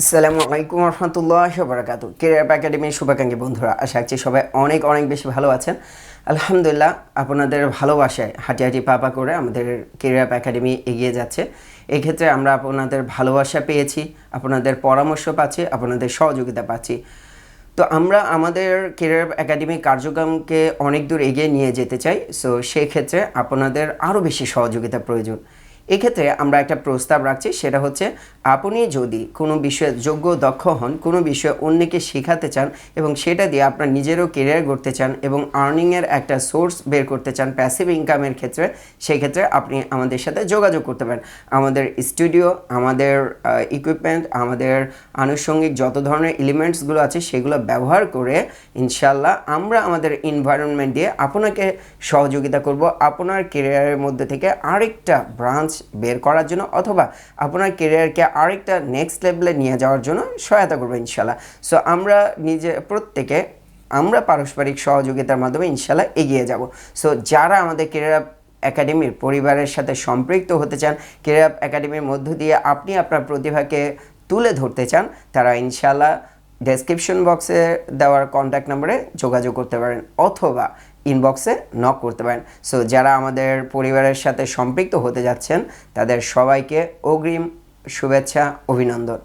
আসসালামু আলাইকুম রহমতুল্লাহ বারাকাতু। কেরিয়ার একাডেমির শুভাকাঙ্ক্ষী বন্ধুরা, আশা রাখছি সবাই অনেক অনেক বেশি ভালো আছেন। আলহামদুলিল্লাহ, আপনাদের ভালোবাসায় হাঁটি হাঁটি পা করে আমাদের কেরিয়ার একাডেমি এগিয়ে যাচ্ছে। এক্ষেত্রে আমরা আপনাদের ভালোবাসা পেয়েছি, আপনাদের পরামর্শ পাচ্ছি, আপনাদের সহযোগিতা পাচ্ছি। তো আমরা আমাদের কেরিয়ার একাডেমি কার্যক্রমকে অনেক দূর এগিয়ে নিয়ে যেতে চাই। সো সেই ক্ষেত্রে আপনাদের আরও বেশি সহযোগিতা প্রয়োজন। এক্ষেত্রে আমরা একটা প্রস্তাব রাখছি, সেটা হচ্ছে আপনি যদি কোনো বিষয়ে যোগ্য দক্ষ হন, কোনো বিষয়ে অন্যকে শেখাতে চান এবং সেটা দিয়ে আপনার নিজেরও কেরিয়ার গড়তে চান এবং আর্নিংয়ের একটা সোর্স বের করতে চান প্যাসিভ ইনকামের ক্ষেত্রে, সেই ক্ষেত্রে আপনি আমাদের সাথে যোগাযোগ করতে পারেন। আমাদের স্টুডিও, আমাদের ইকুইপমেন্ট, আমাদের আনুষঙ্গিক যত ধরনের এলিমেন্টসগুলো আছে সেগুলো ব্যবহার করে ইনশাল্লাহ আমরা আমাদের এনভায়রনমেন্ট দিয়ে আপনাকে সহযোগিতা করব আপনার কেরিয়ারের মধ্যে থেকে আরেকটা ব্রাঞ্চ বের করার জন্য, অথবা আপনার কেরিয়ারকে আরেকটা নেক্সট লেভেলে নিয়ে যাওয়ার জন্য সহায়তা করবো ইনশাল্লাহ। সো আমরা আমরা পারস্পরিক সহযোগিতার মাধ্যমে ইনশাল্লাহ এগিয়ে যাব। সো যারা আমাদের কেরিয়ার একাডেমির পরিবারের সাথে সম্পৃক্ত হতে চান, কেরিয়ার একাডেমির মধ্য দিয়ে আপনি আপনার প্রতিভাকে তুলে ধরতে চান, তারা ইনশাল্লাহ ডেসক্রিপশন বক্সে দেওয়ার কন্ট্যাক্ট নাম্বারে যোগাযোগ করতে পারেন অথবা ইনবক্সে নক করতে পারেন। সো যারা আমাদের পরিবারের সাথে সম্পৃক্ত হতে যাচ্ছেন তাদের সবাইকে অগ্রিম শুভেচ্ছা, অভিনন্দন।